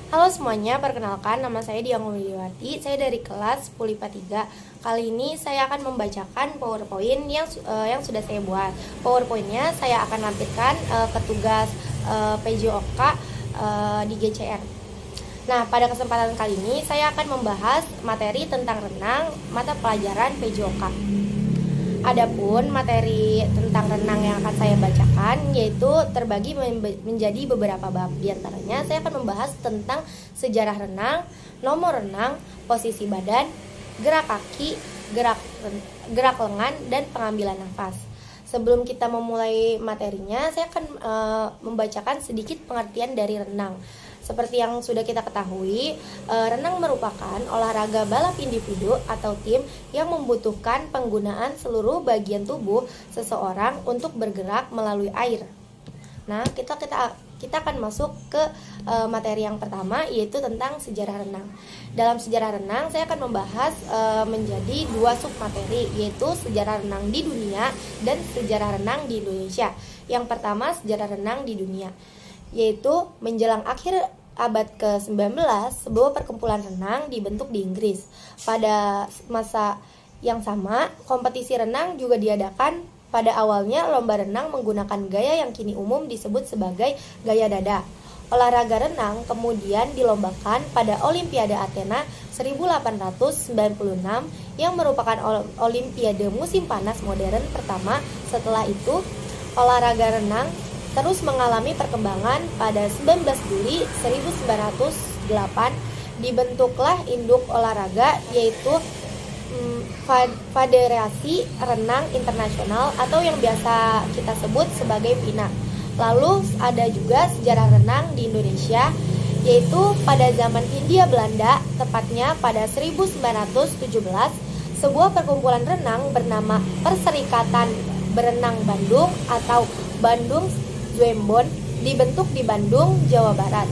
Halo semuanya, perkenalkan nama saya Dian Widiwati. Saya dari kelas 10 IPA 3. Kali ini saya akan membacakan PowerPoint yang sudah saya buat. PowerPoint-nya saya akan lampirkan ke tugas PJOK di GCR. Nah, pada kesempatan kali ini saya akan membahas materi tentang renang mata pelajaran PJOK. Adapun materi tentang renang yang akan saya bacakan yaitu terbagi menjadi beberapa bab. Di antaranya saya akan membahas tentang sejarah renang, nomor renang, posisi badan, gerak kaki, gerak lengan, dan pengambilan nafas. Sebelum kita memulai materinya, saya akan membacakan sedikit pengertian dari renang. Seperti yang sudah kita ketahui, renang merupakan olahraga balap individu atau tim yang membutuhkan penggunaan seluruh bagian tubuh seseorang untuk bergerak melalui air. Nah, kita akan masuk ke materi yang pertama, yaitu tentang sejarah renang. Dalam sejarah renang, saya akan membahas menjadi dua submateri, yaitu sejarah renang di dunia dan sejarah renang di Indonesia. Yang pertama, sejarah renang di dunia, yaitu menjelang akhir abad ke-19, sebuah perkumpulan renang dibentuk di Inggris. Pada masa yang sama, kompetisi renang juga diadakan. Pada awalnya, lomba renang menggunakan gaya yang kini umum disebut sebagai gaya dada. Olahraga renang kemudian dilombakan pada Olimpiade Athena 1896 yang merupakan olimpiade musim panas modern pertama. Setelah itu, olahraga renang terus mengalami perkembangan. Pada 19 Juli 1908 dibentuklah induk olahraga, yaitu Federasi Renang Internasional atau yang biasa kita sebut sebagai FINA. Lalu ada juga sejarah renang di Indonesia, yaitu pada zaman Hindia Belanda, tepatnya pada 1917, sebuah perkumpulan renang bernama Perserikatan Berenang Bandung atau Bandung Zwembon dibentuk di Bandung, Jawa Barat.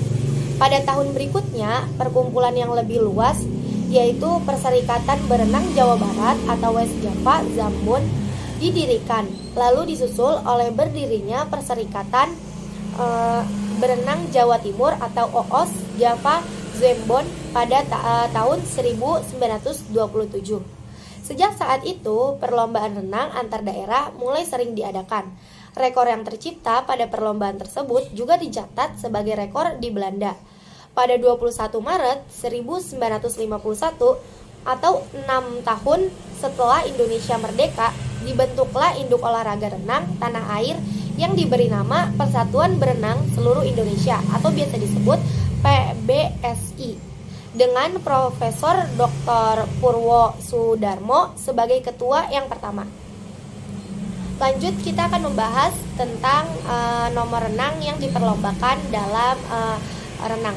Pada tahun berikutnya, perkumpulan yang lebih luas, yaitu Perserikatan Berenang Jawa Barat atau West Java Zambon, didirikan. Lalu disusul oleh berdirinya Perserikatan Berenang Jawa Timur atau OOS Java Zembon pada tahun 1927. Sejak saat itu, perlombaan renang antar daerah mulai sering diadakan. Rekor yang tercipta pada perlombaan tersebut juga dicatat sebagai rekor di Belanda. Pada 21 Maret 1951 atau 6 tahun setelah Indonesia merdeka, dibentuklah induk olahraga renang tanah air yang diberi nama Persatuan Berenang Seluruh Indonesia atau biasa disebut PBSI, dengan Profesor Dr. Purwo Sudarmo sebagai ketua yang pertama. Lanjut, kita akan membahas tentang nomor renang yang diperlombakan dalam renang.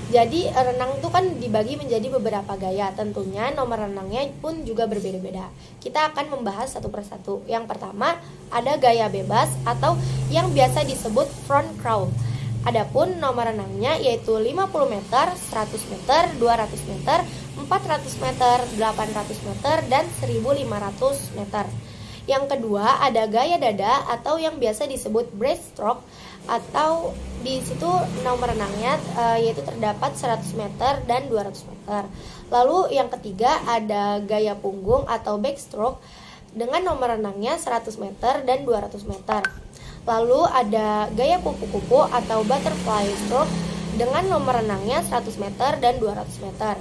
Jadi renang itu kan dibagi menjadi beberapa gaya. Tentunya nomor renangnya pun juga berbeda-beda. Kita akan membahas satu persatu. Yang pertama, ada gaya bebas atau yang biasa disebut front crawl. Adapun nomor renangnya yaitu 50 meter, 100 meter, 200 meter, 400 meter, 800 meter, dan 1500 meter. Yang kedua, ada gaya dada atau yang biasa disebut breaststroke, atau di situ nomor renangnya yaitu terdapat 100 meter dan 200 meter. Lalu yang ketiga, ada gaya punggung atau backstroke dengan nomor renangnya 100 meter dan 200 meter. Lalu ada gaya kupu-kupu atau butterfly stroke dengan nomor renangnya 100 meter dan 200 meter.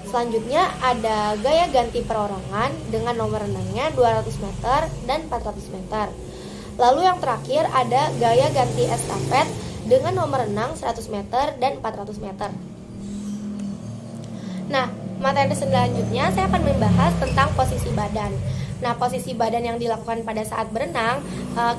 Selanjutnya ada gaya ganti perorangan dengan nomor renangnya 200 meter dan 400 meter. Lalu yang terakhir ada gaya ganti estafet dengan nomor renang 100 meter dan 400 meter. Nah, materi selanjutnya saya akan membahas tentang posisi badan. Nah, posisi badan yang dilakukan pada saat berenang,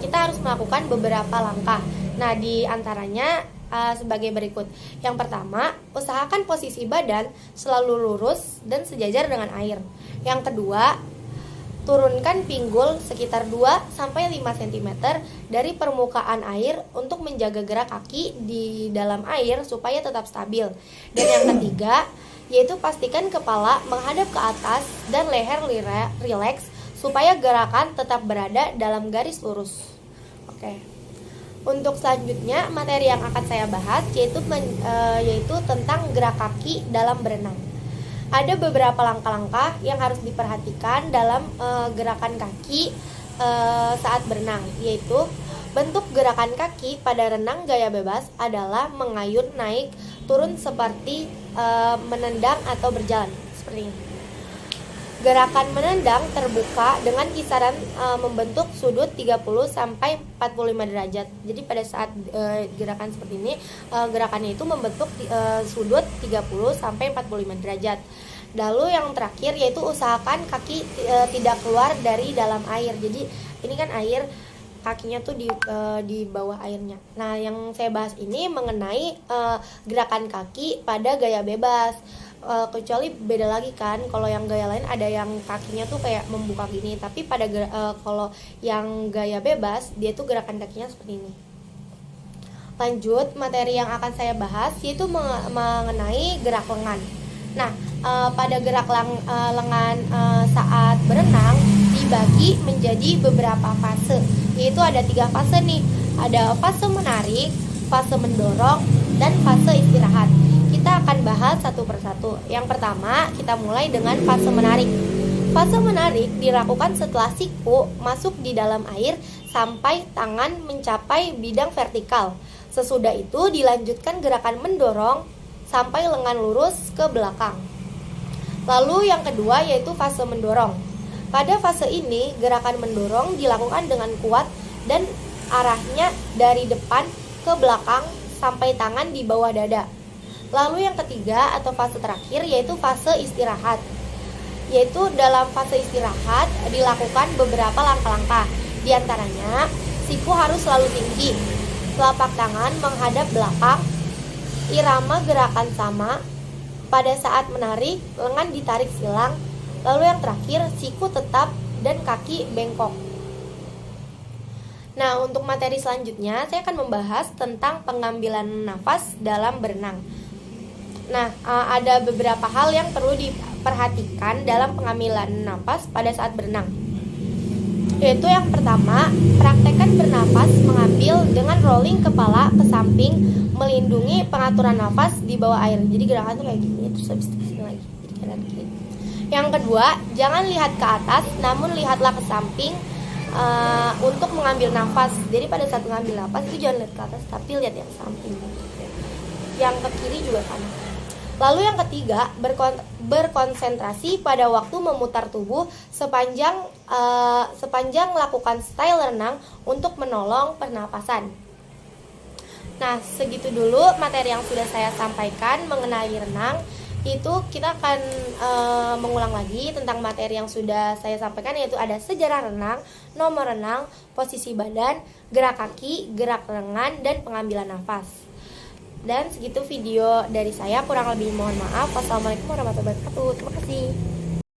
kita harus melakukan beberapa langkah. Nah, di antaranya sebagai berikut. Yang pertama, usahakan posisi badan selalu lurus dan sejajar dengan air. Yang kedua, turunkan pinggul sekitar 2-5 cm dari permukaan air untuk menjaga gerak kaki di dalam air supaya tetap stabil. Dan yang ketiga, yaitu pastikan kepala menghadap ke atas dan leher rileks supaya gerakan tetap berada dalam garis lurus. Oke. Untuk selanjutnya, materi yang akan saya bahas yaitu tentang gerak kaki dalam berenang. Ada beberapa langkah-langkah yang harus diperhatikan dalam gerakan kaki saat berenang, yaitu bentuk gerakan kaki pada renang gaya bebas adalah mengayun naik turun seperti menendang atau berjalan seperti ini. Gerakan menendang terbuka dengan kisaran membentuk sudut 30 sampai 45 derajat. Jadi pada saat gerakan seperti ini, gerakannya itu membentuk sudut 30 sampai 45 derajat. Lalu yang terakhir yaitu usahakan kaki tidak keluar dari dalam air. Jadi ini kan air, kakinya tuh di bawah airnya. Nah, yang saya bahas ini mengenai gerakan kaki pada gaya bebas. Kecuali beda lagi kan, kalau yang gaya lain ada yang kakinya tuh kayak membuka gini, tapi pada kalau yang gaya bebas dia tuh gerakan kakinya seperti ini. Lanjut, materi yang akan saya bahas yaitu mengenai gerak lengan. Nah, pada gerak lengan saat berenang dibagi menjadi beberapa fase, yaitu ada 3 fase nih. Ada fase menarik, fase mendorong, dan fase istirahat. Kita akan bahas satu persatu. Yang pertama, kita mulai dengan fase menarik. Fase menarik dilakukan setelah siku masuk di dalam air sampai tangan mencapai bidang vertikal. Sesudah itu dilanjutkan gerakan mendorong sampai lengan lurus ke belakang. Lalu yang kedua yaitu fase mendorong. Pada fase ini, gerakan mendorong dilakukan dengan kuat dan arahnya dari depan ke belakang sampai tangan di bawah dada. Lalu yang ketiga atau fase terakhir yaitu fase istirahat. Yaitu dalam fase istirahat dilakukan beberapa langkah-langkah. Di antaranya, siku harus selalu tinggi, telapak tangan menghadap belakang, irama gerakan sama. Pada saat menarik, lengan ditarik silang. Lalu yang terakhir, siku tetap dan kaki bengkok. Nah, untuk materi selanjutnya saya akan membahas tentang pengambilan nafas dalam berenang. Nah, ada beberapa hal yang perlu diperhatikan dalam pengambilan nafas pada saat berenang. Yaitu yang pertama, praktekkan bernafas mengambil dengan rolling kepala ke samping, melindungi pengaturan nafas di bawah air. Jadi gerakan tuh kayak gini, terus habis itu kesini lagi, jadi kanan kiri. Yang kedua, jangan lihat ke atas, namun lihatlah ke samping untuk mengambil nafas. Jadi pada saat mengambil nafas itu jangan lihat ke atas, tapi lihat yang samping. Yang ke kiri juga kanan. Lalu yang ketiga, berkonsentrasi pada waktu memutar tubuh sepanjang lakukan style renang untuk menolong pernapasan. Nah, segitu dulu materi yang sudah saya sampaikan mengenai renang. Itu kita akan mengulang lagi tentang materi yang sudah saya sampaikan, yaitu ada sejarah renang, nomor renang, posisi badan, gerak kaki, gerak lengan, dan pengambilan nafas. Dan segitu video dari saya, kurang lebih mohon maaf. Wassalamualaikum warahmatullahi wabarakatuh. Terima kasih.